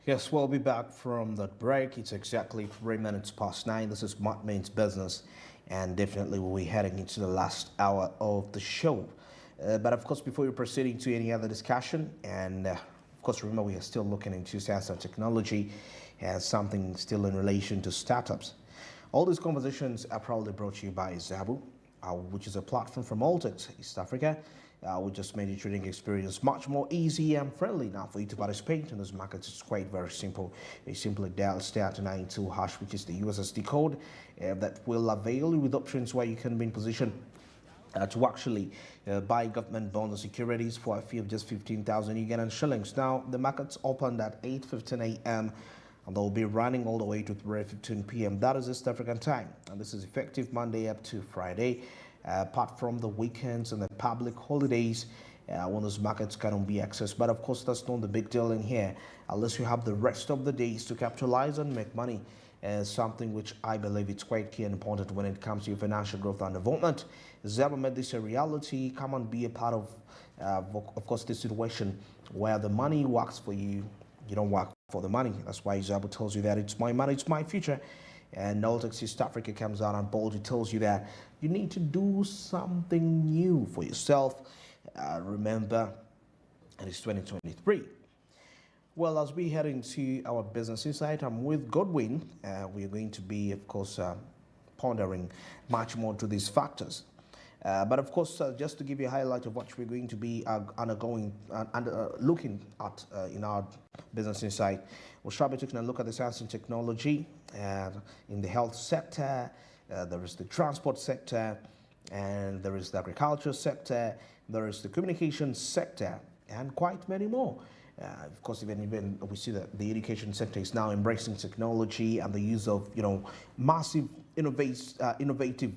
Yes, we'll be back from that break. It's exactly 3 minutes past 9. This is Mark Main's Business, and definitely we'll be heading into the last hour of the show. But of course, before we're proceeding to any other discussion, and of course, remember we are still looking into science and technology as something still in relation to startups. All these conversations are proudly brought to you by Zabu, which is a platform from Maltex, East Africa. We just made the trading experience much more easy and friendly now for you to participate in this market. It's quite very simple. You simply dial *92# hash, which is the USSD code that will avail you with options where you can be in position to actually buy government bonds and securities for a fee of just 15,000 Ugandan shillings. Now, the market's opened at 8:15 a.m. and they'll be running all the way to 3:15 p.m. That is East African time, and this is effective Monday up to Friday. Apart from the weekends and the public holidays, when those markets cannot be accessed. But of course, that's not the big deal in here, unless you have the rest of the days to capitalize and make money. Something which I believe it's quite key and important when it comes to your financial growth and development. Zaba made this a reality. Come and be a part of course, this situation where the money works for you. You don't work for the money. That's why Zaba tells you that it's my money, it's my future. And Noltex East Africa comes out and boldly tells you that you need to do something new for yourself. Remember, and it's 2023. Well, as we head into our business insight, I'm with Godwin. We are going to be, of course, pondering much more to these factors. But of course, just to give you a highlight of what we're going to be undergoing and looking at in our business insight, we'll start by taking a look at the science and technology in the health sector. There is the transport sector, and there is the agriculture sector, there is the communication sector, and quite many more. Of course, even we see that the education sector is now embracing technology and the use of massive innovative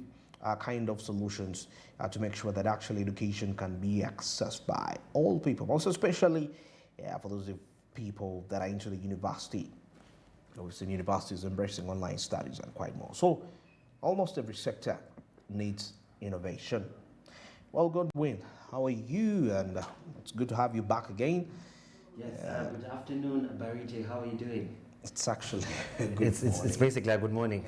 kind of solutions to make sure that actually education can be accessed by all people, also especially for those people that are into the university. Obviously, universities embracing online studies and quite more. So almost every sector needs innovation. Well, Godwin, how are you? And it's good to have you back again. Yes, good afternoon, Barije. How are you doing? It's actually it's basically a good morning.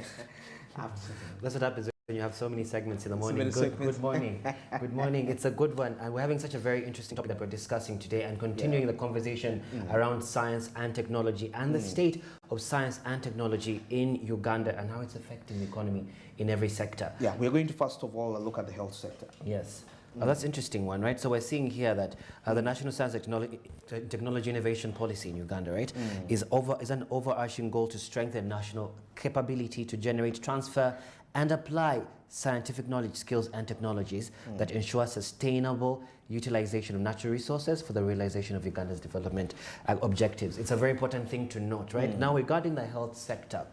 That's what happens when you have so many segments in the morning. Good morning. Good morning. It's a good one. And we're having such a very interesting topic that we're discussing today and continuing the conversation around science and technology and the state of science and technology in Uganda and how it's affecting the economy in every sector. Yeah, we're going to first of all look at the health sector. Yes. That's an interesting one, right? So we're seeing here that the National Science Technology Innovation Policy in Uganda, right, is an overarching goal to strengthen national capability to generate, transfer, and apply scientific knowledge, skills, and technologies that ensure sustainable utilization of natural resources for the realization of Uganda's development objectives. It's a very important thing to note, right? Now, regarding the health sector,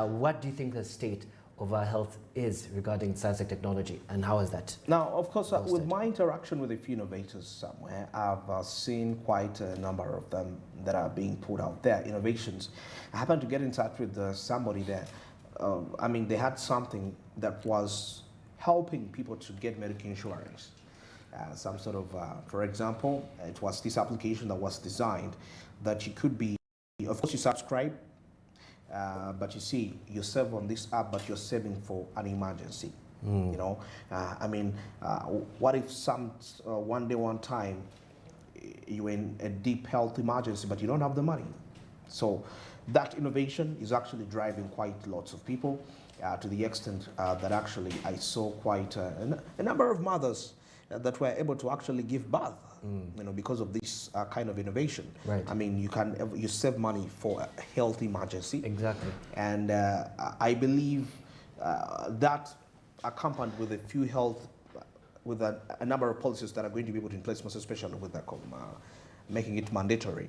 what do you think the state of our health is regarding science and technology, and how is that? Now, of course, with my interaction with a few innovators somewhere, I've seen quite a number of them that are being put out there, innovations. I happened to get in touch with somebody there. I mean, they had something that was helping people to get medical insurance. Some sort of, for example, it was this application that was designed that you could be, of course, you subscribe, but you see, you save on this app, but you're saving for an emergency. You know, I mean, what if one day, one time, you're in a deep health emergency, but you don't have the money? So that innovation is actually driving quite lots of people to the extent that actually I saw quite a number of mothers that were able to actually give birth, because of this kind of innovation. Right. I mean, you save money for a health emergency. Exactly. And I believe that accompanied with a few with a number of policies that are going to be put in place, most especially with the making it mandatory,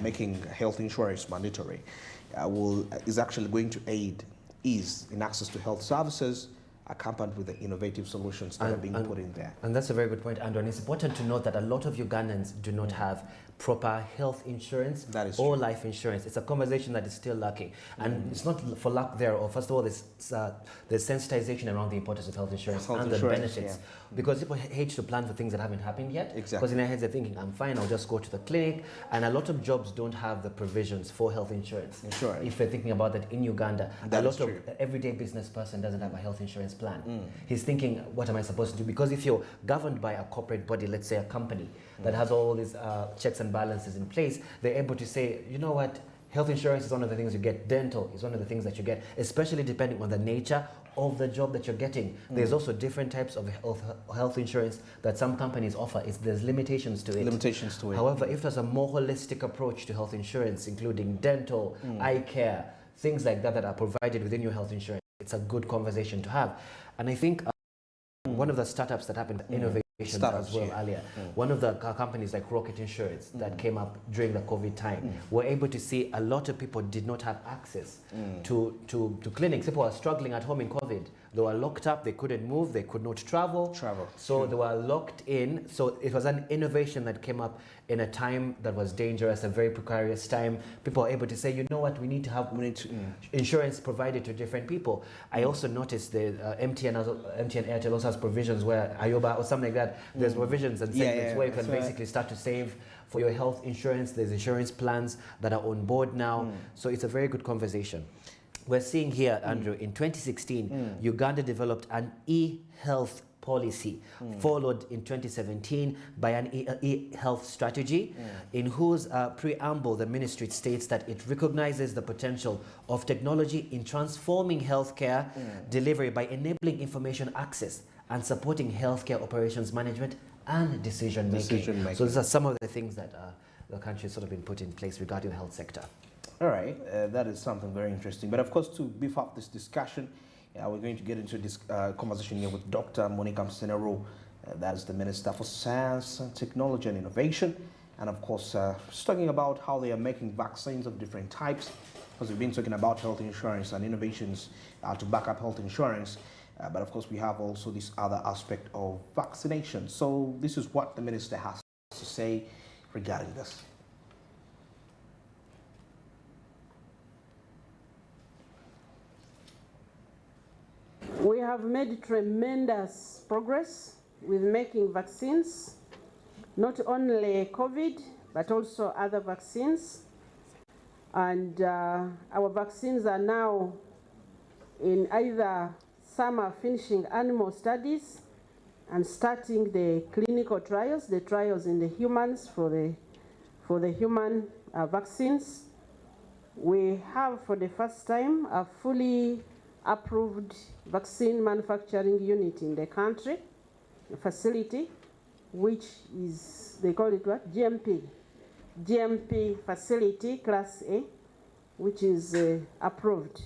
making health insurance mandatory, is actually going to aid ease in access to health services, accompanied with the innovative solutions that are being put in there. And that's a very good point, Andrew. And it's important to note that a lot of Ugandans do not have proper health insurance or life insurance. It's a conversation that is still lacking. And it's not for lack there, or first of all, there's sensitization around the importance of health insurance and the benefits because people hate to plan for things that haven't happened yet. Exactly. Because in their heads they're thinking, I'm fine, I'll just go to the clinic. And a lot of jobs don't have the provisions for health insurance. Sure. If we're thinking about that in Uganda, That a is lot of true. everyday business person doesn't have a health insurance plan. He's thinking, what am I supposed to do? Because if you're governed by a corporate body, let's say a company that has all these checks and balances in place, they're able to say, you know what, health insurance is one of the things you get. Dental is one of the things that you get, especially depending on the nature of the job that you're getting. There's also different types of health insurance that some companies offer. There's limitations to it. However, if there's a more holistic approach to health insurance, including dental, eye care, things like that that are provided within your health insurance, it's a good conversation to have. And I think one of the startups that happened, innovation as well earlier, one of the companies like Rocket Insurance that came up during the COVID time, were able to see a lot of people did not have access to clinics. People were struggling at home in COVID. They were locked up, they couldn't move, they could not travel. So they were locked in. So it was an innovation that came up in a time that was dangerous, a very precarious time. People were able to say, you know what, we need to have insurance provided to different people. I also noticed the MTN Airtel also has provisions where Ayoba or something like that, there's provisions and segments where you can basically start to save for your health insurance. There's insurance plans that are on board now. So it's a very good conversation. We're seeing here, Andrew, in 2016, Uganda developed an e-health policy, followed in 2017 by an e-health strategy, in whose preamble the ministry states that it recognizes the potential of technology in transforming healthcare delivery by enabling information access and supporting healthcare operations management and decision making. So these are some of the things that the country has sort of been put in place regarding the health sector. All right, that is something very interesting. But of course, to beef up this discussion, we're going to get into this conversation here with Dr. Monica Msenero, that is the Minister for Science, Technology and Innovation. And of course, she's talking about how they are making vaccines of different types, because we've been talking about health insurance and innovations to back up health insurance. But of course, we have also this other aspect of vaccination. So this is what the Minister has to say regarding this. We have made tremendous progress with making vaccines, not only COVID, but also other vaccines. And our vaccines are now in either, some are finishing animal studies and starting the clinical trials, the trials in the humans for the human vaccines. We have, for the first time, a fully approved vaccine manufacturing unit in the country, a facility, which is, they call it what? GMP facility, Class A, which is approved.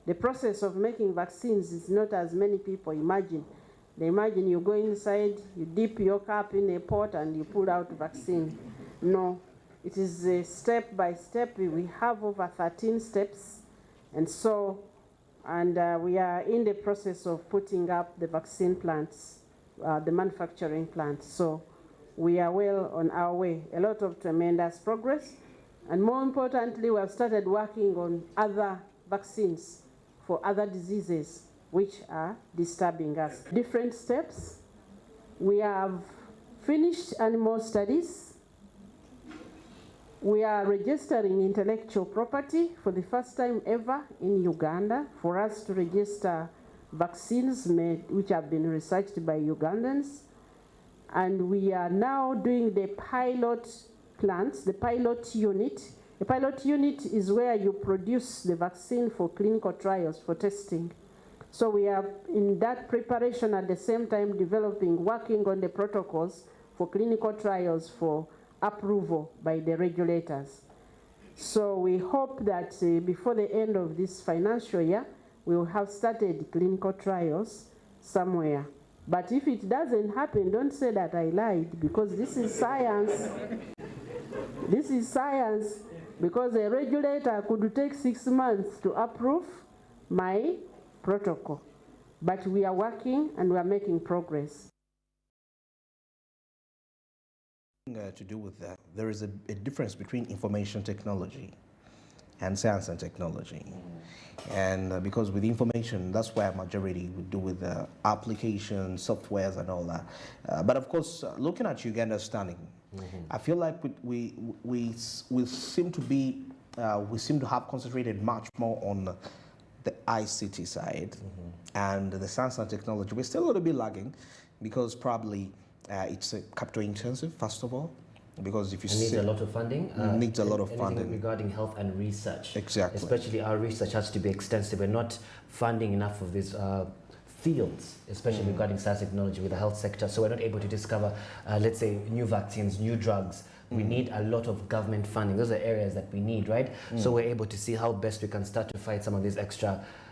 The process of making vaccines is not as many people imagine. They imagine you go inside, you dip your cup in a pot and you pull out vaccine. No, it is step by step. We have over 13 steps, and so, we are in the process of putting up the vaccine plants, the manufacturing plants. So we are well on our way. A lot of tremendous progress. And more importantly, we have started working on other vaccines for other diseases which are disturbing us. Different steps. We have finished animal studies. We are registering intellectual property for the first time ever in Uganda for us to register vaccines made, which have been researched by Ugandans. And we are now doing the pilot plants, the pilot unit. The pilot unit is where you produce the vaccine for clinical trials, for testing. So we are in that preparation at the same time developing, working on the protocols for clinical trials for approval by the regulators. So we hope that before the end of this financial year, we will have started clinical trials somewhere. But if it doesn't happen, don't say that I lied, because this is science. This is science, because a regulator could take 6 months to approve my protocol. But we are working and we are making progress. To do with that, there is a difference between information technology and science and technology. And because with information, that's where majority would do with applications, softwares, and all that. But of course, looking at Uganda's standing, I feel like we seem to be we seem to have concentrated much more on the ICT side and the science and technology. We're still a little bit lagging because probably it's capital intensive, first of all. Because if you needs a lot of funding. Needs a lot of anything funding regarding health and research. Exactly. Especially our research has to be extensive. We're not funding enough of these fields, especially regarding science technology with the health sector. So we're not able to discover, let's say, new vaccines, new drugs. We need a lot of government funding. Those are areas that we need, right? So we're able to see how best we can start to fight some of these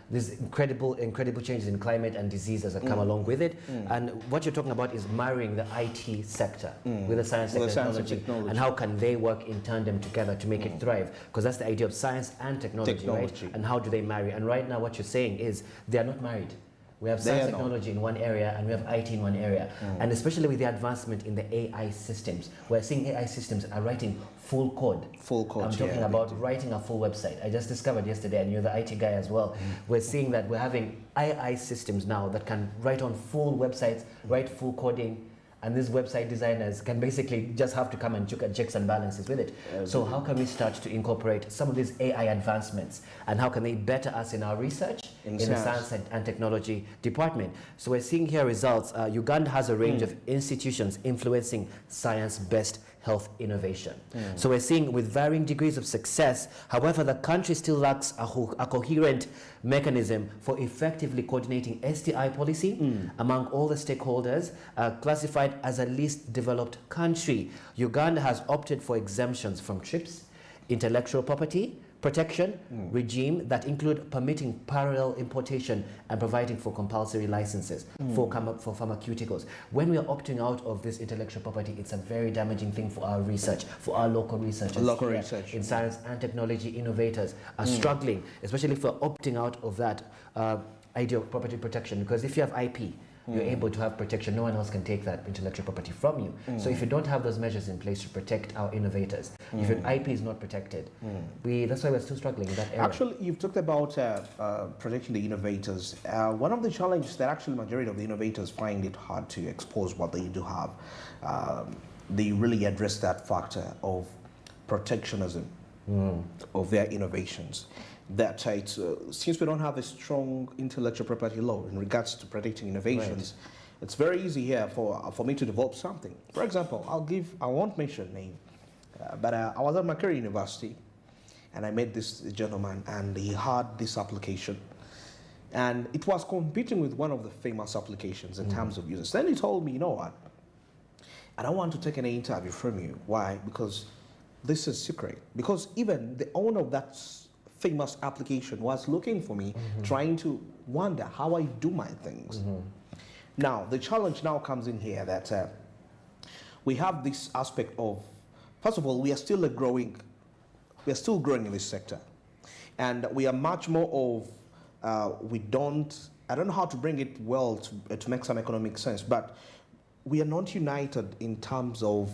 these incredible changes in climate and diseases that come along with it. And what you're talking about is marrying the IT sector with the science and technology. And how can they work in tandem together to make it thrive? Because that's the idea of science and technology, right? And how do they marry? And right now what you're saying is they are not married. We have science technology in one area and we have IT in one area. And especially with the advancement in the AI systems, we're seeing AI systems are writing full code. Full code. I'm talking about writing a full website. I just discovered yesterday, and you're the IT guy as well. We're seeing that we're having AI systems now that can write on full websites, write full coding, and these website designers can basically just have to come and look at checks and balances with it. So how can we start to incorporate some of these AI advancements, and how can they better us in our research in the science and technology department? So we're seeing here results. Uganda has a range of institutions influencing science-based health innovation. So we're seeing with varying degrees of success. However, the country still lacks a coherent mechanism for effectively coordinating STI policy among all the stakeholders, classified as a least developed country. Uganda has opted for exemptions from TRIPS, intellectual property protection regime that include permitting parallel importation and providing for compulsory licenses for pharmaceuticals. When we are opting out of this intellectual property, it's a very damaging thing for our research, for our local researchers. Local research. In science and technology, innovators are struggling, especially for opting out of that idea of property protection, because if you have IP, you're able to have protection. No one else can take that intellectual property from you. So if you don't have those measures in place to protect our innovators, if your IP is not protected, that's why we're still struggling in that area. Actually, you've talked about protecting the innovators. One of the challenges that actually majority of the innovators find it hard to expose what they do have, they really address that factor of protectionism of their innovations. That since we don't have a strong intellectual property law in regards to protecting innovations, it's very easy here for me to develop something. For example, I won't mention name, but I was at Macquarie University, and I met this gentleman, and he had this application, and it was competing with one of the famous applications in terms of users. Then he told me, you know what, I don't want to take any interview from you. Why? Because this is secret. Because even the owner of that famous application was looking for me, trying to wonder how I do my things. Now, the challenge now comes in here that we have this aspect of, first of all, we are still growing in this sector. And we are much more of, I don't know how to bring it well to make some economic sense, but we are not united in terms of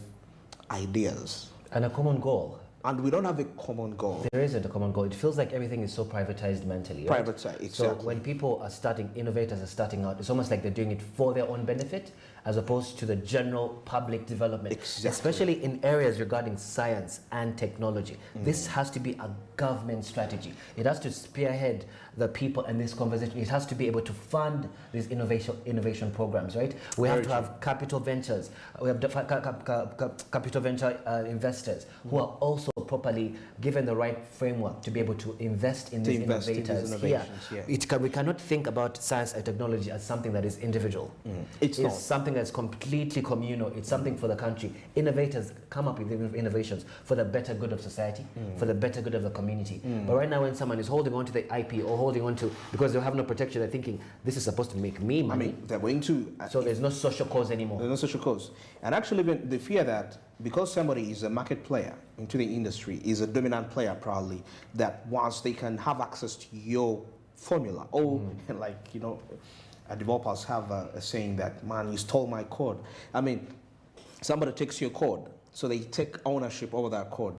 ideas. And a common goal. And we don't have a common goal. There isn't a common goal. It feels like everything is so privatized mentally. Right? Privatized, exactly. So when people are starting, innovators are starting out, it's almost like they're doing it for their own benefit as opposed to the general public development. Exactly. Especially in areas regarding science and technology. This has to be a government strategy. It has to spearhead the people in this conversation. It has to be able to fund these innovation programs, right? We have to have capital ventures. We have capital venture investors who are also properly given the right framework to be able to invest in these innovators here. We cannot think about science and technology as something that is individual. It's not. Something that's completely communal. It's something for the country. Innovators come up with innovations for the better good of society, for the better good of the community. But right now when someone is holding on to the IP or holding on to, because they have no protection, they're thinking, this is supposed to make me money. I mean, they're going to... so there's no social cause anymore. There's no social cause. And actually they fear that because somebody is a market player into the industry, is a dominant player probably, that once they can have access to your formula, or like, you know, developers have a saying that, man, you stole my code. I mean, somebody takes your code, so they take ownership over that code.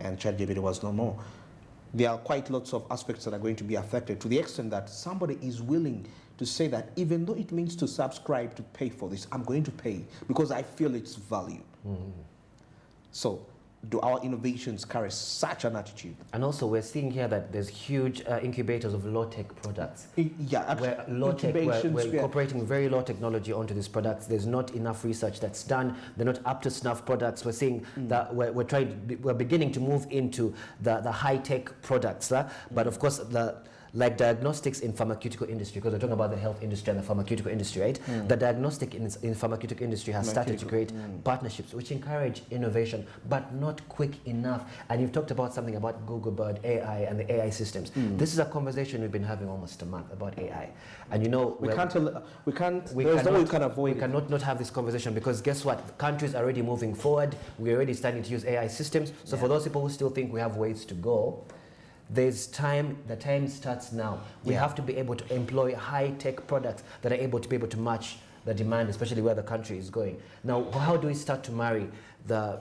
and ChatGPT was no more. There are quite lots of aspects that are going to be affected, to the extent that somebody is willing to say that even though it means to subscribe to pay for this, I'm going to pay because I feel its value. So do our innovations carry such an attitude? And also, we're seeing here that there's huge incubators of low-tech products. Yeah, Where low-tech, we're incorporating very low technology onto these products. There's not enough research that's done. They're not up to snuff products. We're seeing that we're beginning to move into the high-tech products. But of course, like diagnostics in pharmaceutical industry, because we're talking about the health industry and the pharmaceutical industry, right? The diagnostic in pharmaceutical industry has started to create partnerships which encourage innovation, but not quick enough. And you've talked about something about Google Bird AI and the AI systems. This is a conversation we've been having almost a month about AI. And you know, we cannot not have this conversation, because guess what? The countries are already moving forward. We're already starting to use AI systems. So for those people who still think we have ways to go, there's time. The time starts now. We have to be able to employ high-tech products that are able to match the demand, especially where the country is going. Now, how do we start to marry the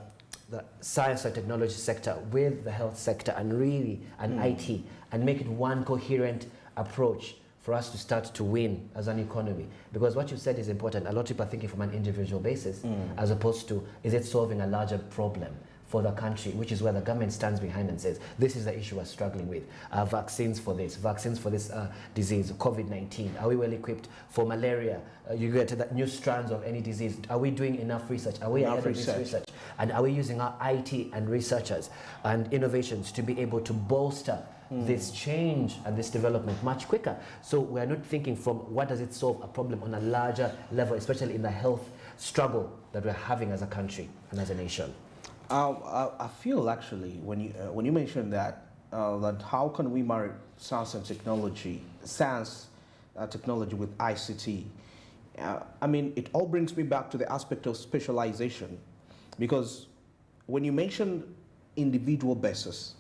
science and technology sector with the health sector and IT, and make it one coherent approach for us to start to win as an economy? Because what you said is important. A lot of people are thinking from an individual basis, as opposed to, is it solving a larger problem for the country, which is where the government stands behind and says, this is the issue we're struggling with. Vaccines for this disease, COVID-19. Are we well equipped for malaria? You get to the new strands of any disease. Are we doing enough research? Are we ahead of this research? And are we using our IT and researchers and innovations to be able to bolster this change and this development much quicker? So we're not thinking from what does it solve a problem on a larger level, especially in the health struggle that we're having as a country and as a nation. I feel actually when you mentioned that how can we marry science technology with ICT? I mean, it all brings me back to the aspect of specialization, because when you mention individual basis,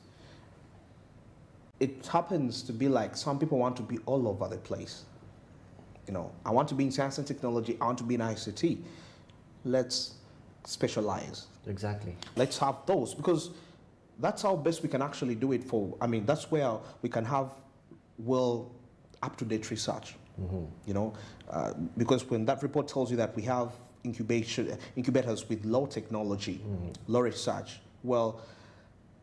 it happens to be like some people want to be all over the place. You know, I want to be in science and technology, I want to be in ICT. Let's specialize. Exactly. Let's have those, because that's how best we can actually do it for, I mean, that's where we can have well up-to-date research, you know, because when that report tells you that we have incubators with low technology, low research, well,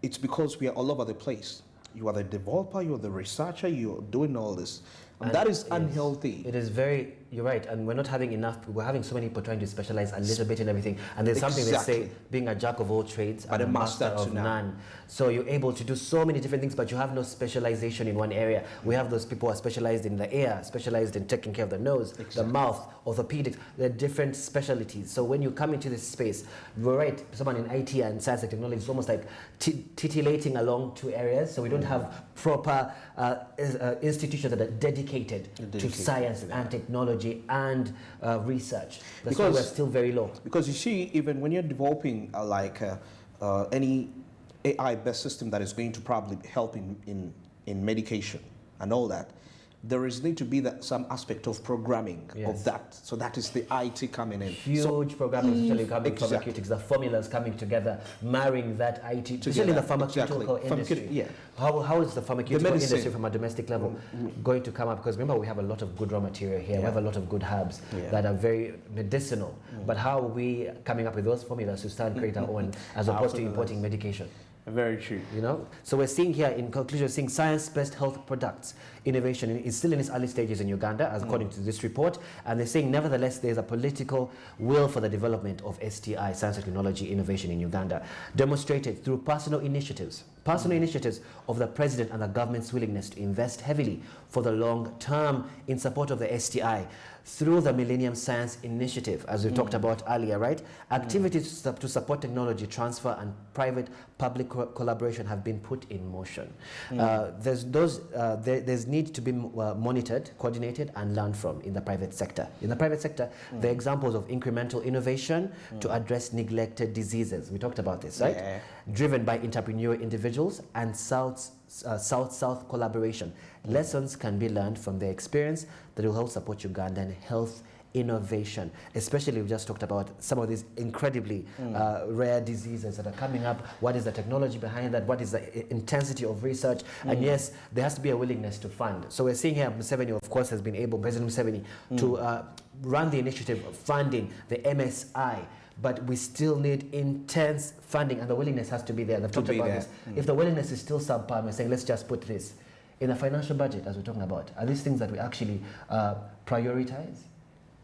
it's because we are all over the place. You are the developer, you're the researcher, you're doing all this. And that is unhealthy. It is very, you're right, and we're not having enough. We're having so many people trying to specialize a little bit in everything. And there's something they say, being a jack of all trades and a master of none. So you're able to do so many different things, but you have no specialization in one area. We have those people who are specialized in the ear, specialized in taking care of the nose, the mouth, orthopedics. They're different specialties. So when you come into this space, you're right, someone in IT and science and technology is almost like titillating along two areas. So we don't have proper institutions that are dedicated to science and technology and research. That's why we're still very low. Because you see, even when you're developing any AI-based system that is going to probably help in medication and all that, there is need to be some aspect of programming of that. So that is the IT coming in. Huge programming, especially coming from therapeutics, the formulas coming together, marrying that IT, especially in the pharmaceutical industry. How is the pharmaceutical industry from a domestic level going to come up? Because remember, we have a lot of good raw material here. We have a lot of good herbs that are very medicinal. But how are we coming up with those formulas to start create our own, as opposed to importing medication? Very true. You know, so we're seeing here in conclusion, seeing science-based health products innovation is still in its early stages in Uganda, as according to this report. And they're saying, nevertheless, there's a political will for the development of STI, science and technology innovation in Uganda, demonstrated through personal initiatives of the president and the government's willingness to invest heavily for the long term in support of the STI through the Millennium Science Initiative, as we talked about earlier, right? Activities to support technology transfer and private-public collaboration have been put in motion. There's need to be monitored, coordinated, and learned from in the private sector. In the private sector, there are examples of incremental innovation to address neglected diseases. We talked about this, right? Driven by entrepreneurial individuals and South-South collaboration. Lessons can be learned from their experience that will help support Ugandan health innovation, especially we just talked about some of these incredibly rare diseases that are coming up. What is the technology behind that? What is the intensity of research? And yes, there has to be a willingness to fund. So we're seeing here Museveni, of course, has been able, President Museveni, to run the initiative of funding the MSI. But we still need intense funding, and the willingness has to be there. They've talked about this. If the willingness is still subpar, we're saying let's just put this in a financial budget, as we're talking about. Are these things that we actually prioritize?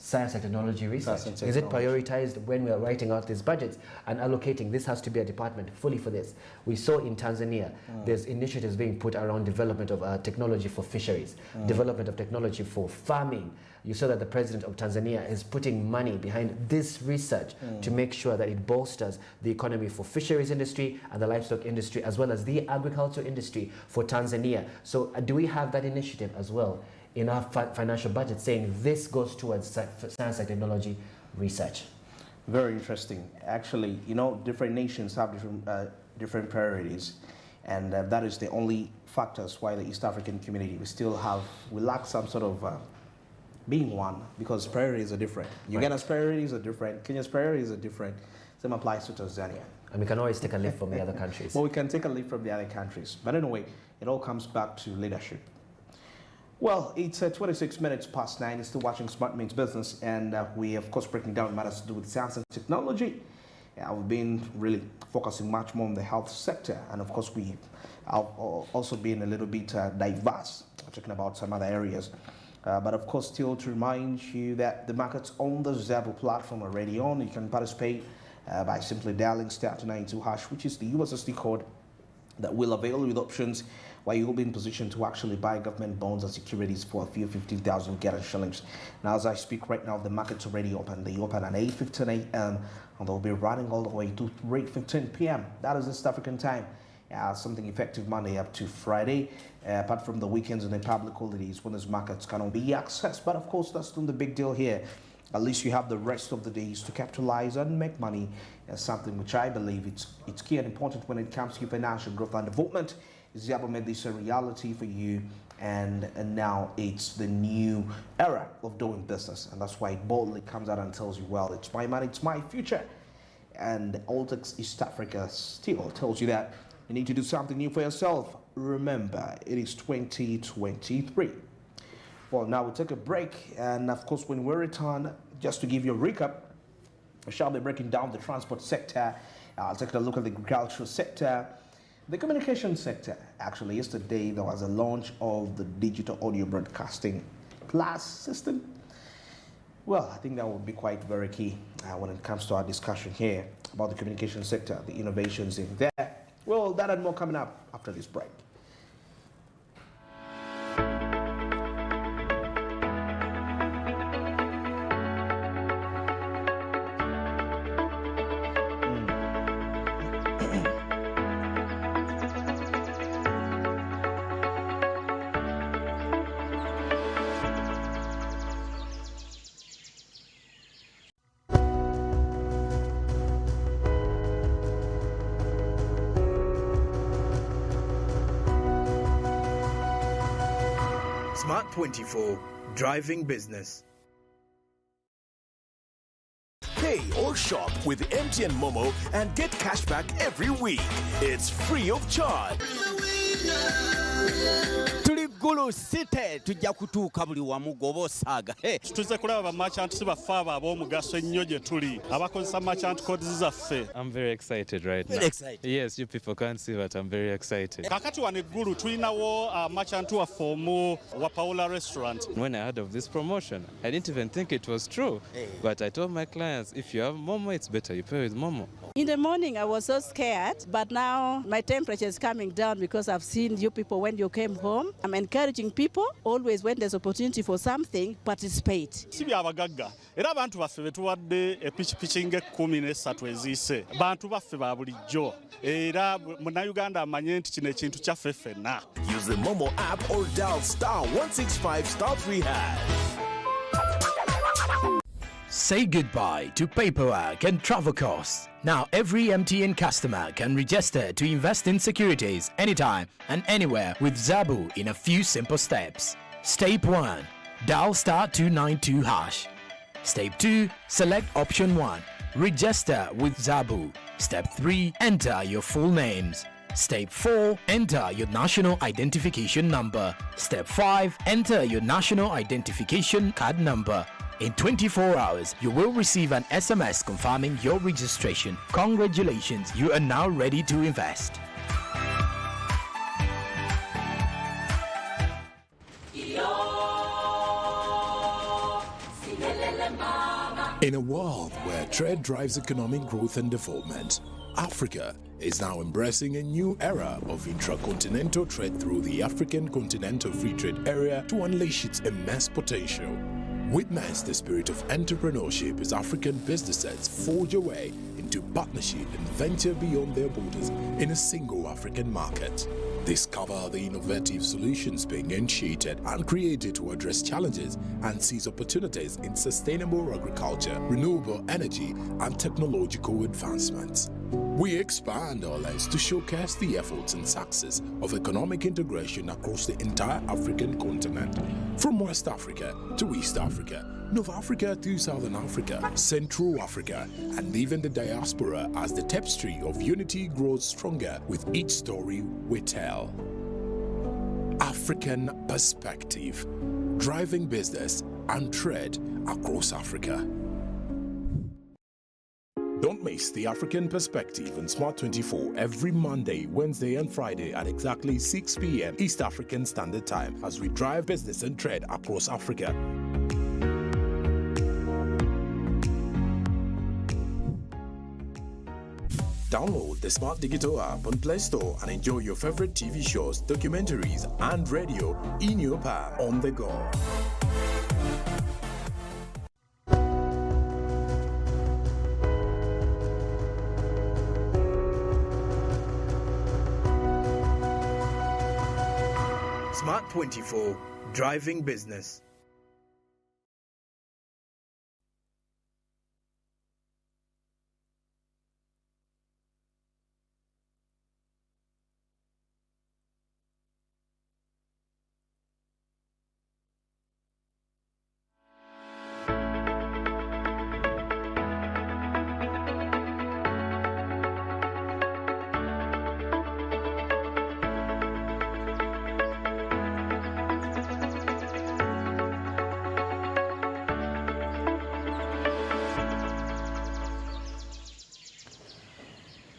Science and technology research. Is it prioritized when we are writing out these budgets and allocating? This has to be a department fully for this. We saw in Tanzania, there's initiatives being put around development of technology for fisheries, development of technology for farming. You saw that the president of Tanzania is putting money behind this research to make sure that it bolsters the economy for fisheries industry and the livestock industry, as well as the agriculture industry for Tanzania. So do we have that initiative as well in our financial budget, saying this goes towards science and technology research? Very interesting. Actually, you know, different nations have different priorities, and that is the only factors why the East African community we lack some sort of being one, because priorities are different. Uganda's priorities are different. Kenya's priorities are different. Same applies to Tanzania. And we can always take a leaf from the other countries. Well, we can take a leaf from the other countries. But anyway, it all comes back to leadership. Well, it's 26 minutes past 9. You're still watching Smart Means Business, and we, of course, breaking down matters to do with science and technology. We've been really focusing much more on the health sector, and of course, we have also been a little bit diverse, talking about some other areas. But of course, still to remind you that the market's on the Zabu platform already on. You can participate by simply dialing *292#, which is the USSD code that will avail you with options where you will be in position to actually buy government bonds and securities for a few 15,000 Ghana shillings. Now, as I speak right now, the market's already open. They open at 8:15 a.m. and they'll be running all the way to 3:15 p.m. That is East African time. Something effective Monday up to Friday, apart from the weekends and the public holidays when those markets cannot be accessed. But of course, that's not the big deal here. At least you have the rest of the days to capitalize and make money, something which I believe it's key and important when it comes to financial growth and development. Zabu made this a reality for you, and now it's the new era of doing business, and that's why it boldly comes out and tells you, well, it's my money, it's my future. And Alltex East Africa still tells you that you need to do something new for yourself. Remember, it is 2023. Well, now we'll take a break, and of course, when we return, just to give you a recap, we shall be breaking down the transport sector. I'll take a look at the agricultural sector, the communication sector. Actually, yesterday there was a launch of the digital audio broadcasting plus system. Well, I think that would be quite very key when it comes to our discussion here about the communication sector, the innovations in there. Well, that and more coming up after this break. Smart 24, driving business. Pay or shop with MTN Momo and get cash back every week. It's free of charge. Gulu City tujja kutuuka buli wamu gobo saga. Tuze kulaba merchant bafaba ab'omugaso ennyo gye tuli abakozesa merchant codes zaffe. I'm very excited right now. Very excited. Yes, you people can't see, but I'm very excited. Kakati wano eggulu tulinawo merchant waffe omu wa Paola restaurant. When I heard of this promotion, I didn't even think it was true. But I told my clients, if you have Momo, it's better you pay with Momo. In the morning, I was so scared, but now my temperature is coming down because I've seen you people when you came home. I'm encouraging people, always when there's opportunity for something, participate. Si byabagagga era abantu baffe betuwadde epikipiki nga-13 eziise bantu baffe ba bulijjo era munnayuganda amanye nti kino ekintu kyaffe ffenna. Use the Momo app or dial *165*3#. Say goodbye to paperwork and travel costs. Now every MTN customer can register to invest in securities anytime and anywhere with Zabu in a few simple steps. Step 1. Dial *292#. Step 2, select option 1. Register with Zabu. Step 3, enter your full names. Step 4, enter your national identification number. Step 5, enter your national identification card number. In 24 hours, you will receive an SMS confirming your registration. Congratulations, you are now ready to invest. In a world where trade drives economic growth and development, Africa is now embracing a new era of intracontinental trade through the African Continental Free Trade Area to unleash its immense potential. Witness the spirit of entrepreneurship as African businesses forge a way into partnership and venture beyond their borders in a single African market. Discover the innovative solutions being initiated and created to address challenges and seize opportunities in sustainable agriculture, renewable energy, and technological advancements. We expand our lens to showcase the efforts and success of economic integration across the entire African continent, from West Africa to East Africa, North Africa to Southern Africa, Central Africa, and even the diaspora, as the tapestry of unity grows stronger with each story we tell. African Perspective, driving business and trade across Africa. Don't miss the African Perspective on Smart 24 every Monday, Wednesday, and Friday at exactly 6 p.m. East African Standard Time as we drive business and trade across Africa. Download the Smart Digital app on Play Store and enjoy your favorite TV shows, documentaries, and radio in your palm on the go. Smart 24, driving business.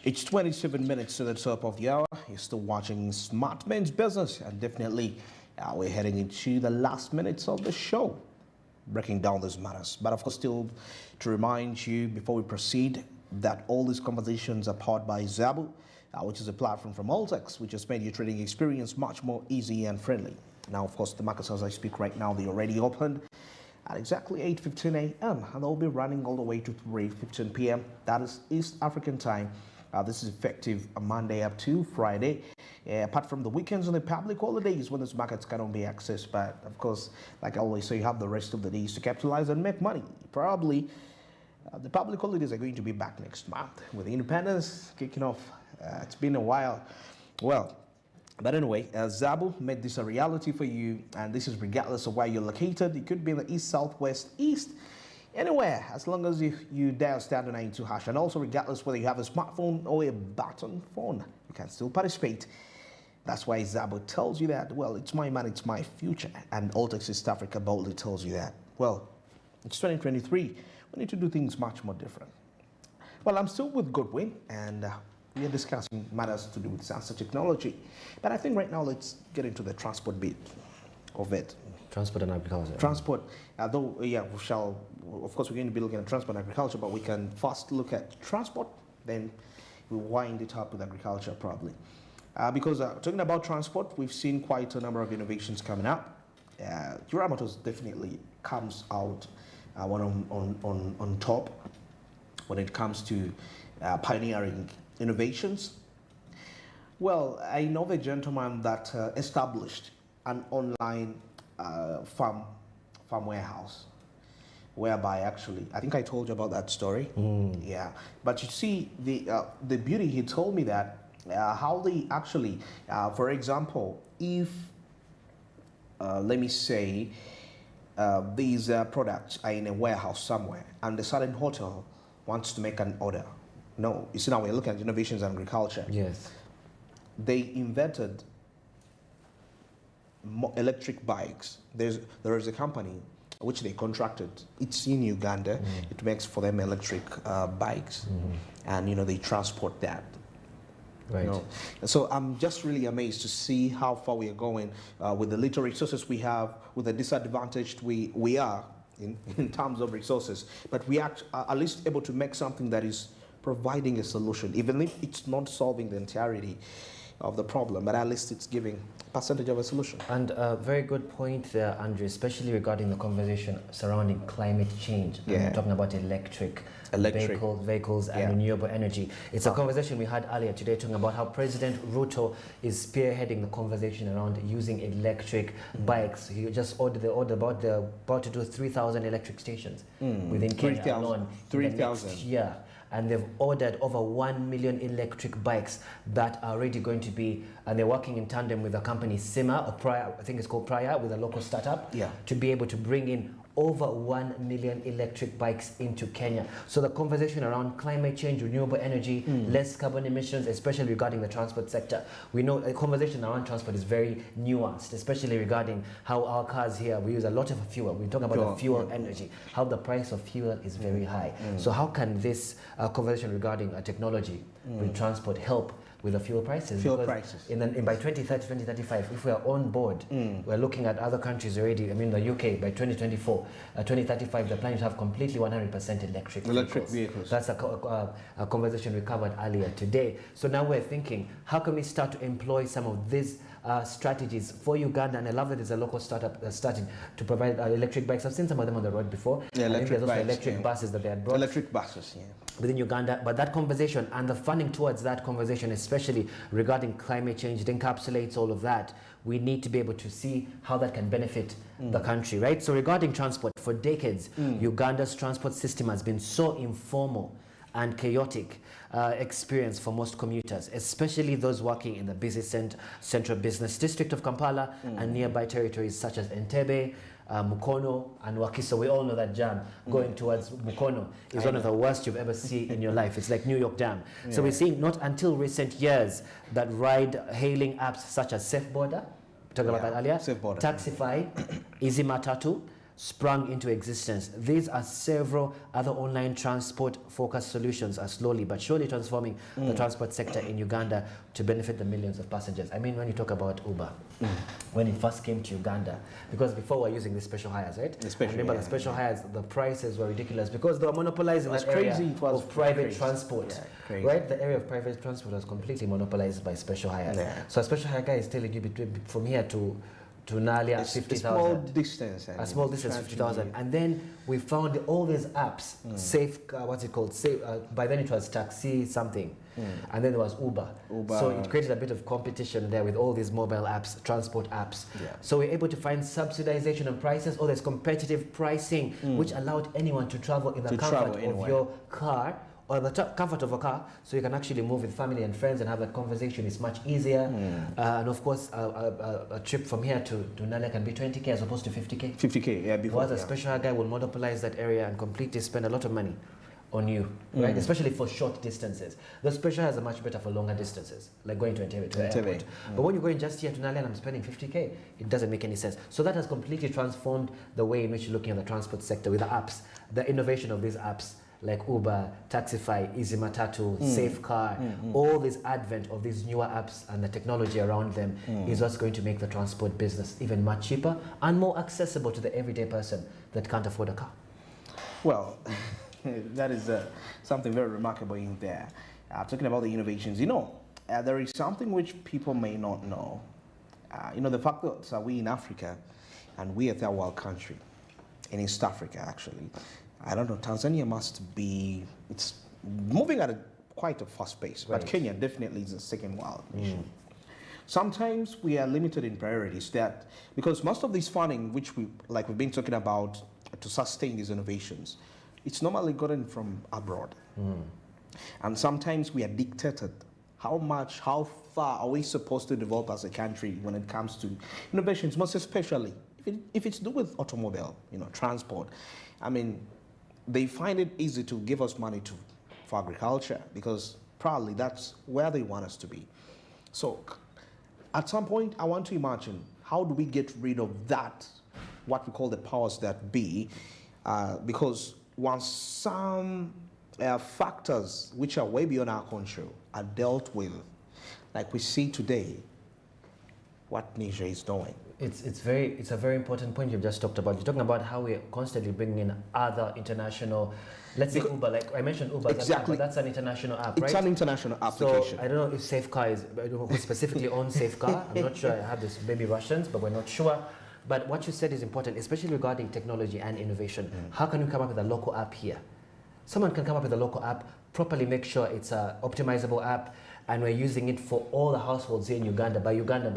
It's 27 minutes to the top of the hour. You're still watching Smart Men's Business, and definitely we're heading into the last minutes of the show, breaking down these matters. But of course, still to remind you before we proceed that all these conversations are powered by Zabu, which is a platform from Altex, which has made your trading experience much more easy and friendly. Now, of course, the markets as I speak right now, they already opened at exactly 8:15 a.m. and they'll be running all the way to 3:15 p.m. That is East African time. This is effective Monday up to Friday, apart from the weekends and the public holidays when those markets cannot be accessed. But of course, like I always say, you have the rest of the days to capitalize and make money. Probably the public holidays are going to be back next month with Independence kicking off. It's been a while. Well, but anyway, Zabu made this a reality for you, and this is regardless of where you're located. It could be in the east, southwest, east, anywhere, as long as you dial *92#, and also regardless whether you have a smartphone or a button phone, you can still participate. That's why Zabu tells you that, well, it's my money, it's my future, and Altex East Africa boldly tells you that. Well, it's 2023, we need to do things much more different. Well, I'm still with Godwin, and we are discussing matters to do with sensor technology, but I think right now let's get into the transport bit of it. Transport and agriculture. Transport, though, yeah, we shall, of course, we're going to be looking at transport and agriculture, but we can first look at transport, then we'll wind it up with agriculture probably. Because talking about transport, we've seen quite a number of innovations coming up. Jura Motors definitely comes out on top when it comes to pioneering innovations. Well, I know the gentleman that established an online farm warehouse, whereby actually, I think I told you about that story. Yeah, but you see the beauty. He told me that how they actually, for example, if let me say, these products are in a warehouse somewhere, and the certain hotel wants to make an order. No, you see, now we're looking at innovations in agriculture. Yes. They invented electric bikes. There is a company which they contracted. It's in Uganda. It makes for them electric bikes, and they transport that. Right. So I'm just really amazed to see how far we are going with the little resources we have, with the disadvantaged we are in terms of resources. But we are at least able to make something that is providing a solution, even if it's not solving the entirety of the problem, but at least it's giving a percentage of a solution. And a very good point there, Andrew, especially regarding the conversation surrounding climate change. And we're talking about electric vehicles and renewable energy. It's a conversation we had earlier today talking about how President Ruto is spearheading the conversation around using electric bikes. He just ordered about to do 3,000 electric stations within Kenya alone. 3,000. Yeah. And they've ordered over 1 million electric bikes that are already going to be, and they're working in tandem with the company Sima, or Prior, I think it's called Prior, with a local startup, to be able to bring in over 1 million electric bikes into Kenya. So the conversation around climate change, renewable energy, less carbon emissions, especially regarding the transport sector. We know a conversation around transport is very nuanced, especially regarding how our cars here, we use a lot of fuel. We talk about the fuel energy, how the price of fuel is very high. So how can this conversation regarding technology with transport help with the fuel prices? By 2030, 2035, if we are on board, we're looking at other countries already. I mean, the UK, by 2024, 2035, they're planning to have completely 100% electric vehicles. That's a conversation we covered earlier today. So now we're thinking, how can we start to employ some of these strategies for Uganda? And I love that there's a local startup starting to provide electric bikes. I've seen some of them on the road before. Yeah, there's also electric buses that they had brought. Electric buses, within Uganda. But that conversation and the funding towards that conversation, especially regarding climate change, it encapsulates all of that. We need to be able to see how that can benefit the country, right? So regarding transport, for decades, Uganda's transport system has been so informal and chaotic experience for most commuters, especially those working in the busy central business district of Kampala and nearby territories such as Entebbe, Mukono and Wakiso. We all know that jam going towards Mukono is one of the worst you've ever seen in your life. It's like New York Jam. So we're seeing not until recent years that ride-hailing apps such as SafeBoarder, we talked about that earlier, Taxify, Easy Matatu, sprung into existence. These are several other online transport-focused solutions are slowly but surely transforming the transport sector in Uganda to benefit the millions of passengers. I mean, when you talk about Uber, when it first came to Uganda, because before we were using the special hires, right? Remember the special hires, the prices were ridiculous because they were monopolizing that area of private transport, right? The area of private transport was completely monopolized by special hires. So a special hire guy is telling you from here to Nalia, 50,000. A small distance, 50,000. And then we found all these apps, by then it was Taxi something. And then there was Uber. So it created a bit of competition there with all these mobile apps, transport apps. So we're able to find subsidization of prices, or there's competitive pricing, which allowed anyone to travel in the comfort of your car, or the comfort of a car, so you can actually move with family and friends and have that conversation. It's much easier. And of course, a trip from here to Nalia can be 20K as opposed to 50K. 50K, yeah, before. Whereas a special guy will monopolize that area and completely spend a lot of money on you, right? Especially for short distances. The special has are much better for longer distances, like going to Entebbe, to the airport. But when you're going just here to Nalia and I'm spending 50K, it doesn't make any sense. So that has completely transformed the way in which you're looking at the transport sector with the apps, the innovation of these apps, like Uber, Taxify, Easy Matatu, Safe Car, all this advent of these newer apps and the technology around them is what's going to make the transport business even much cheaper and more accessible to the everyday person that can't afford a car. Well, that is something very remarkable in there. Talking about the innovations, there is something which people may not know. The fact that we in Africa, and we are a third world country, in East Africa actually, I don't know, Tanzania must be, it's moving at quite a fast pace, but Kenya definitely is a second world nation. Sometimes we are limited in priorities because most of this funding, which we've been talking about to sustain these innovations, it's normally gotten from abroad. And sometimes we are dictated how far are we supposed to develop as a country when it comes to innovations, most especially if it's to do with automobile, transport, I mean, they find it easy to give us money for agriculture because probably that's where they want us to be. So at some point, I want to imagine, how do we get rid of that, what we call the powers that be, because once some factors which are way beyond our control are dealt with, like we see today, what Niger is doing. It's a very important point you've just talked about. You're talking about how we're constantly bringing in other international, let's say Uber, like I mentioned Uber, exactly. That's an international app, right? It's an international application. So I don't know if Safecar is, who specifically owns Safecar. I'm not sure. I have this maybe Russians, but we're not sure. But what you said is important, especially regarding technology and innovation. How can we come up with a local app here? Someone can come up with a local app, properly make sure it's an optimizable app, and we're using it for all the households here in Uganda, by Uganda,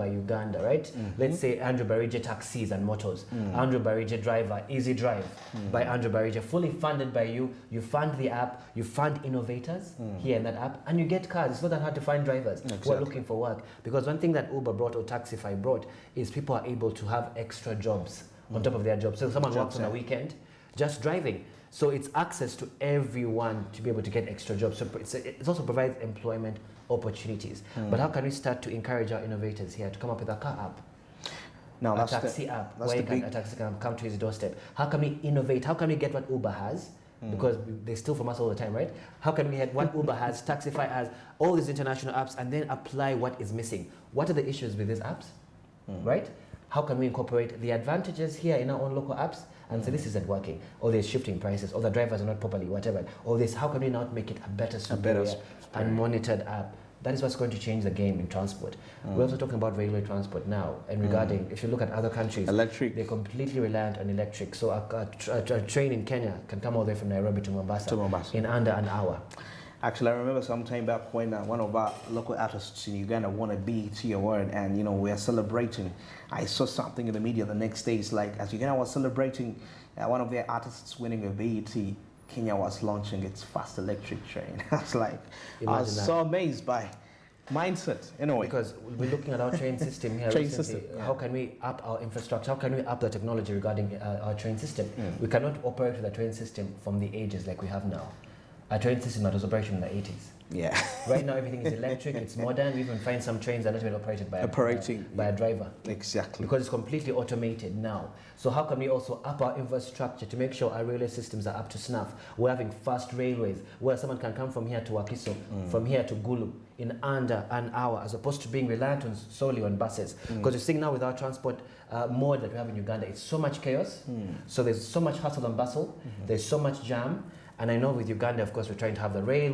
right? Let's say Andrew Barige Taxis and Motors, Andrew Barige Driver, Easy Drive by Andrew Barige, fully funded by you. You fund the app, you fund innovators here in that app, and you get cars. It's not that hard to find drivers who are looking for work. Because one thing that Uber brought or Taxify brought is people are able to have extra jobs on top of their jobs. So someone works on a weekend just driving. So it's access to everyone to be able to get extra jobs. So it also provides employment opportunities. But how can we start to encourage our innovators here to come up with a car app? Now, a taxi app where a taxi can come to his doorstep. How can we innovate? How can we get what Uber has? Because they steal from us all the time, right? How can we get what Uber has, Taxify has, all these international apps, and then apply what is missing? What are the issues with these apps, right? How can we incorporate the advantages here in our own local apps and say this isn't working, or there's shifting prices, or the drivers are not properly, whatever, or this, how can we not make it a better, superior, and monitored app? That is what's going to change the game in transport. We're also talking about railway transport now, and regarding, if you look at other countries, electric, they're completely reliant on electric. So a train in Kenya can come all the way from Nairobi to Mombasa in under an hour. Actually, I remember some time back when one of our local artists in Uganda won a BET award, and we are celebrating. I saw something in the media the next day. It's like, as Uganda was celebrating one of their artists winning a BET, Kenya was launching its fast electric train. I was like, I was so amazed by mindset. Anyway, because we're looking at our train system here. How can we up our infrastructure? How can we up the technology regarding our train system? We cannot operate with a train system from the ages like we have now. A train system that was operating in the 80s. Yeah. Right now everything is electric, it's modern. We even find some trains that are not even operated by a driver. Exactly. Because it's completely automated now. So how can we also up our infrastructure to make sure our railway systems are up to snuff? We're having fast railways where someone can come from here to Wakiso, from here to Gulu in under an hour, as opposed to being reliant solely on buses. Because you're seeing now with our transport mode that we have in Uganda, it's so much chaos. So there's so much hustle and bustle. There's so much jam. And I know with Uganda, of course, we're trying to have the rail,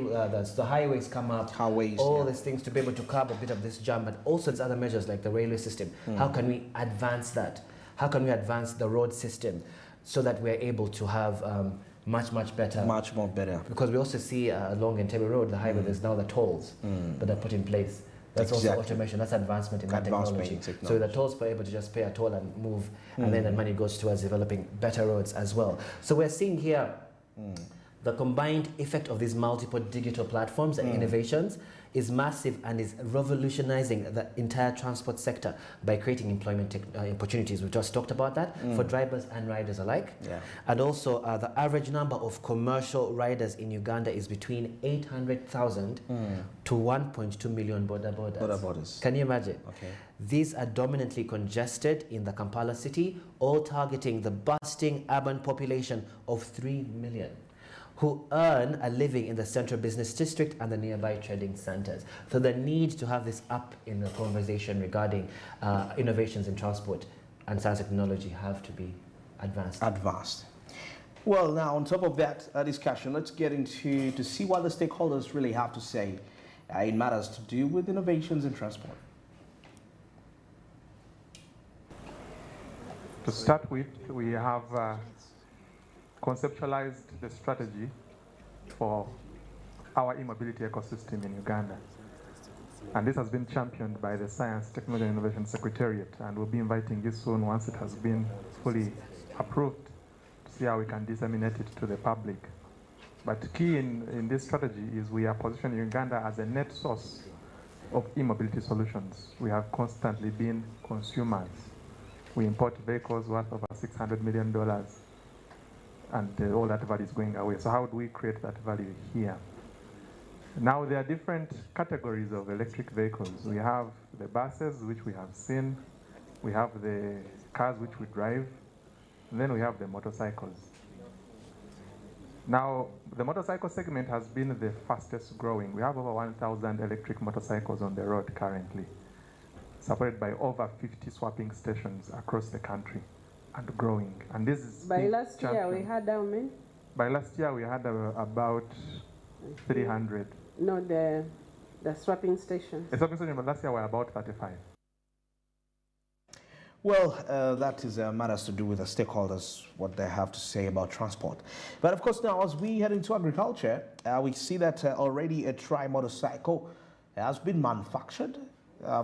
the highways come up, all these things to be able to curb a bit of this jam, but also there's other measures like the railway system. How can we advance that? How can we advance the road system so that we're able to have much better? Much more better. Because we also see along Entebbe Road, the highway, there's now the tolls that are put in place. That's also automation, that's advancement in that technology. So the tolls are able to just pay a toll and move, and then the money goes towards developing better roads as well. So we're seeing here the combined effect of these multiple digital platforms and innovations is massive and is revolutionizing the entire transport sector by creating employment opportunities. We just talked about that for drivers and riders alike. And also the average number of commercial riders in Uganda is between 800,000 to 1.2 million border borders. Can you imagine? These are dominantly congested in the Kampala city, all targeting the bustling urban population of 3 million. Who earn a living in the central business district and the nearby trading centers. So the need to have this up in the conversation regarding innovations in transport and science and technology have to be advanced. Well, now on top of that discussion, let's get into to see what the stakeholders really have to say in matters to do with innovations in transport. To start with, we have conceptualized the strategy for our e-mobility ecosystem in Uganda. And this has been championed by the Science, Technology and Innovation Secretariat, and we'll be inviting you soon once it has been fully approved to see how we can disseminate it to the public. But key in this strategy is we are positioning Uganda as a net source of e-mobility solutions. We have constantly been consumers. We import vehicles worth over $600 million, and all that value is going away. So how do we create that value here? Now, there are different categories of electric vehicles. We have the buses, which we have seen. We have the cars, which we drive. And then we have the motorcycles. Now, the motorcycle segment has been the fastest growing. We have over 1,000 electric motorcycles on the road currently, supported by over 50 swapping stations across the country, and growing. And this is by last year we had how many? By last year we had about 300. No, the swapping stations. The swapping stations, but last year were about 35. Well, that is matters to do with the stakeholders, what they have to say about transport. But of course, now as we head into agriculture, we see that already a tri-motorcycle has been manufactured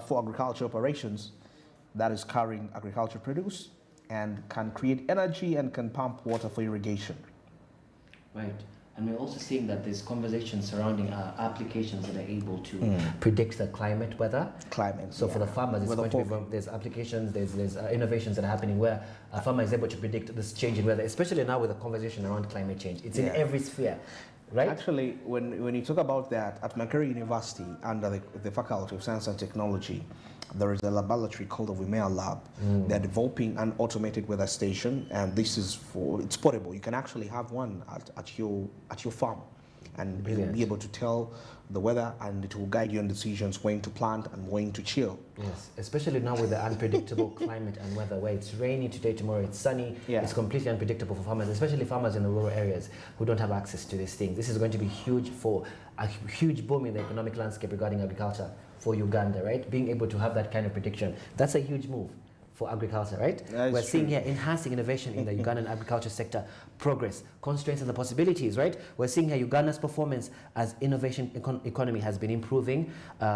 for agriculture operations that is carrying agriculture produce and can create energy and can pump water for irrigation. Right. And we're also seeing that there's conversations surrounding applications that are able to predict the climate weather. So for the farmers, it's going to be, there's applications, there's innovations that are happening where a farmer is able to predict this change in weather, especially now with the conversation around climate change. It's in every sphere, right? Actually, when you talk about that, at Macquarie University, under the Faculty of Science and Technology, there is a laboratory called the Wimea Lab. They're developing an automated weather station, and this is it's portable. You can actually have one at your farm, and you'll be able to tell the weather, and it will guide you on decisions when to plant and when to chill. Yes, especially now with the unpredictable climate and weather, where it's rainy today, tomorrow it's sunny. It's completely unpredictable for farmers, especially farmers in the rural areas who don't have access to these things. This is going to be huge for a huge boom in the economic landscape regarding agriculture for Uganda, right? Being able to have that kind of prediction, that's a huge move for agriculture, right? We're seeing here enhancing innovation in the Ugandan agriculture sector, progress, constraints and the possibilities, right? We're seeing here Uganda's performance as innovation economy has been improving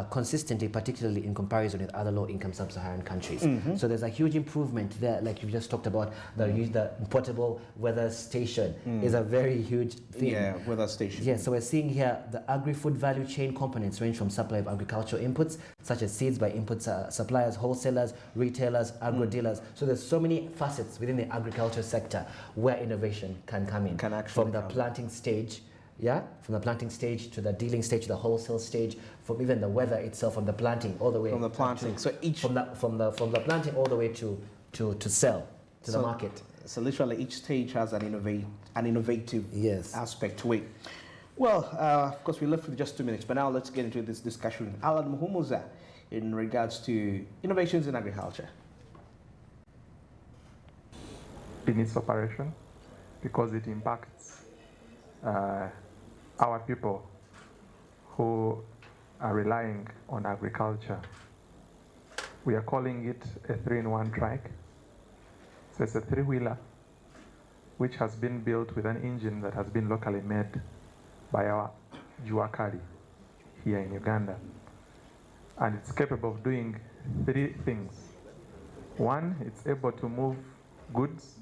consistently, particularly in comparison with other low-income sub-Saharan countries. So there's a huge improvement there, like you just talked about, the portable weather station is a very huge thing. Yeah, weather station. Yeah, so we're seeing here the agri-food value chain components range from supply of agricultural inputs, such as seeds by input suppliers, wholesalers, retailers, agro-dealers. So there's so many facets within the agriculture sector where innovation can come in. From the planting stage, from the planting stage to the dealing stage to the wholesale stage, from even the weather itself, from the planting all the way. From the planting, so each from the planting all the way to sell to the market. So literally each stage has an innovative aspect to it. Well, of course, we're left with just 2 minutes, but now let's get into this discussion with Alan Muhumuza in regards to innovations in agriculture. In its operation, because it impacts our people who are relying on agriculture. We are calling it a 3-in-1 trike. So it's a 3-wheeler which has been built with an engine that has been locally made by our Juakali here in Uganda. And it's capable of doing 3 things. 1, it's able to move goods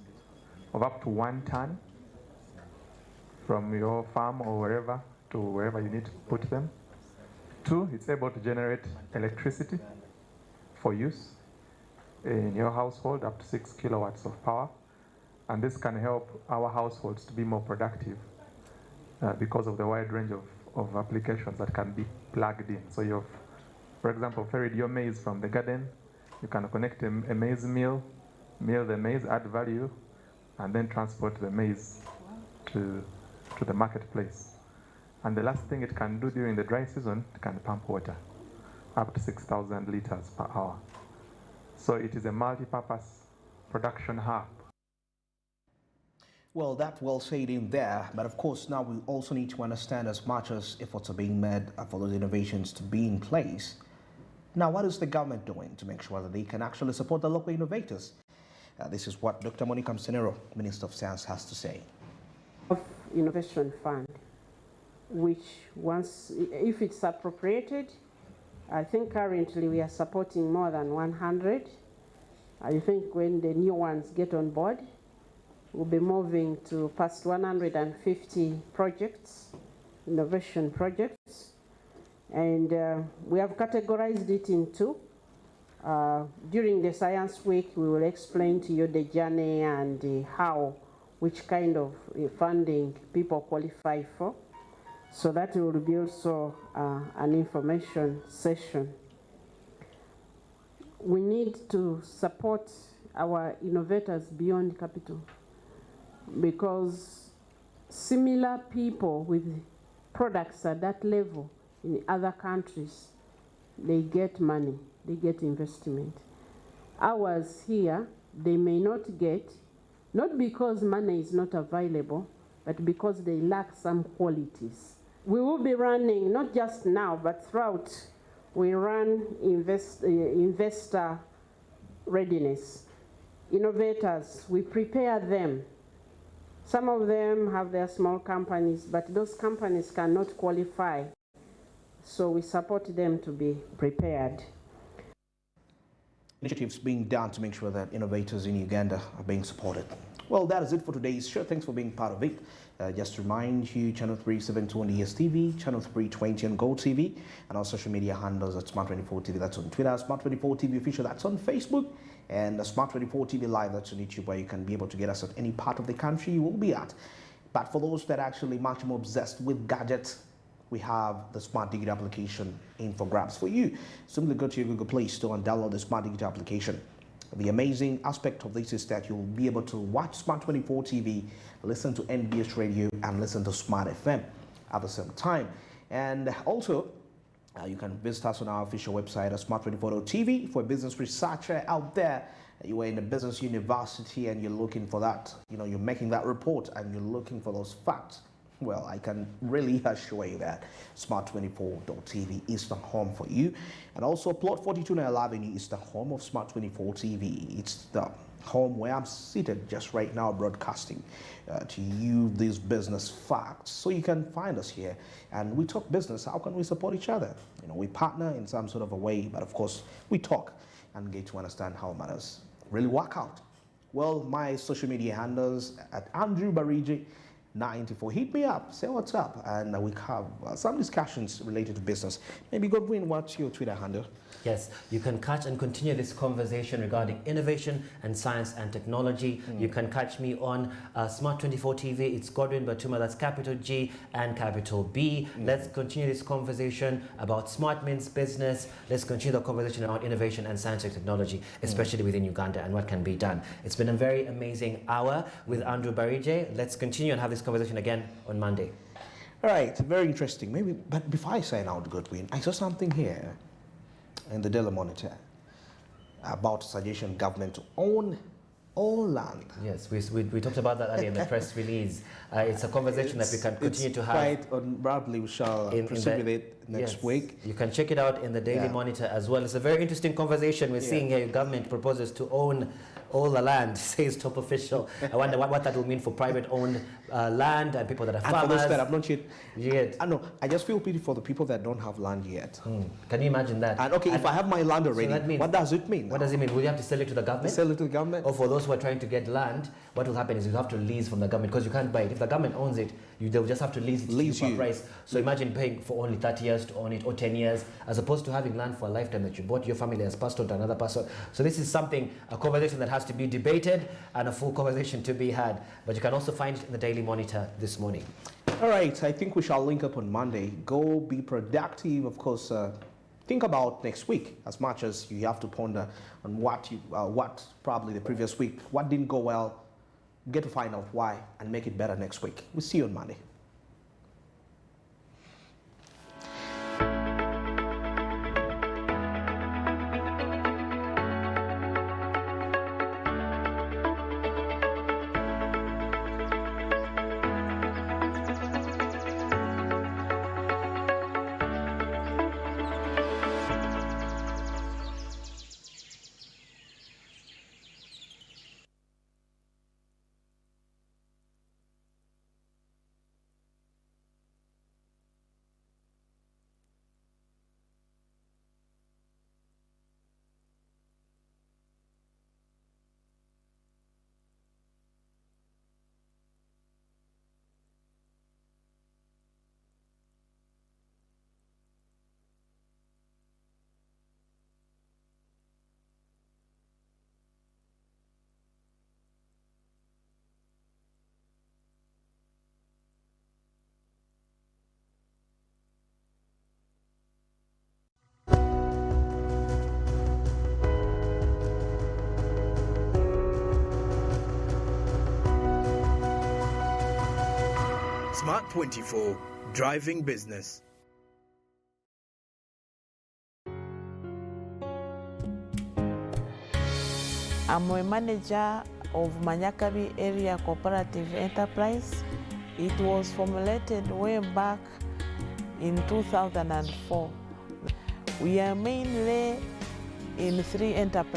of up to 1 ton from your farm or wherever to wherever you need to put them. 2, it's able to generate electricity for use in your household, up to 6 kilowatts of power. And this can help our households to be more productive because of the wide range of applications that can be plugged in. So you've, for example, ferried your maize from the garden. You can connect a maize mill the maize, add value, and then transport the maize to the marketplace. And the last thing it can do during the dry season, it can pump water, up to 6,000 liters per hour. So it is a multi-purpose production hub. Well, that well said in there, but of course now we also need to understand, as much as efforts are being made for those innovations to be in place, now what is the government doing to make sure that they can actually support the local innovators? This is what Dr. Monica Msenero, Minister of Science, has to say. Innovation Fund, which once, if it's appropriated, I think currently we are supporting more than 100. I think when the new ones get on board, we'll be moving to past 150 projects, innovation projects. And we have categorized it in 2. During the Science Week, we will explain to you the journey and which kind of funding people qualify for. So that will be also an information session. We need to support our innovators beyond capital, because similar people with products at that level in other countries, they get money, they get investment. Ours here, they may not get, not because money is not available, but because they lack some qualities. We will be running, not just now, but throughout, we run investor readiness. Innovators, we prepare them. Some of them have their small companies, but those companies cannot qualify. So we support them to be prepared. Initiatives being done to make sure that innovators in Uganda are being supported. Well, that is it for today's show. Thanks for being part of it. Just to remind you, channel 372 on DSTV, channel 320 on GOTV, and our social media handles at Smart24TV. That's on Twitter, Smart24TV Official. That's on Facebook, and Smart24TV Live. That's on YouTube, where you can be able to get us at any part of the country you will be at. But for those that are actually much more obsessed with gadgets, we have the Smart Digital application in for grabs for you. Simply go to your Google Play Store and download the Smart Digital application. The amazing aspect of this is that you'll be able to watch Smart24 TV, listen to NBS Radio, and listen to Smart FM at the same time. And also, you can visit us on our official website at smart24.tv. For a business researcher out there, you are in a business university and you're looking for that, you're making that report and you're looking for those facts. Well, I can really assure you that Smart24.tv is the home for you. And also, Plot 42 Nile Avenue is the home of Smart24 TV. It's the home where I'm seated just right now broadcasting to you these business facts. So you can find us here and we talk business. How can we support each other? We partner in some sort of a way, but of course, we talk and get to understand how matters really work out. Well, my social media handles at Andrew Barigi 94. Hit me up, say what's up, and we have some discussions related to business. Maybe Godwin, what's your Twitter handle? Yes, you can catch and continue this conversation regarding innovation and science and technology. You can catch me on Smart24 TV. It's Godwin Batuma, that's capital G and capital B. Let's continue this conversation about smart means business. Let's continue the conversation about innovation and science and technology, especially within Uganda, and what can be done. It's been a very amazing hour with Andrew Barige. Let's continue and have this conversation again on Monday. All right, very interesting. Maybe, but before I sign out, Godwin, I saw something here in the Daily Monitor about suggestion government to own all land. Yes, we talked about that earlier in the press release. It's a conversation that we can continue to have. Quite honorably, we shall proceed with it next week. You can check it out in the Daily Monitor as well. It's a very interesting conversation. We're seeing here government proposes to own all the land, says top official. I wonder what that will mean for private-owned land and people that are farmers. And for those that have not yet. I know. I just feel pity for the people that don't have land yet. Can you imagine that? And okay, if I have my land already, so what does it mean? What does it mean? Will you have to sell it to the government? Sell it to the government? Or for those who are trying to get land, what will happen is you have to lease from the government, because you can't buy it. If the government owns it, they'll just have to lease it to you for a price. So imagine paying for only 30 years to own it, or 10 years, as opposed to having land for a lifetime that you bought, your family has passed on to another person. So this is something, a conversation that has to be debated and a full conversation to be had. But you can also find it in the Daily Monitor this morning. All right, I think we shall link up on Monday. Go be productive, of course. Think about next week as much as you have to ponder on what probably the previous week, what didn't go well. Get to find out why and make it better next week. We'll see you on Monday. Smart 24, driving business. I'm a manager of Manyakabi Area Cooperative Enterprise. It was formulated way back in 2004. We are mainly in 3 enterprises.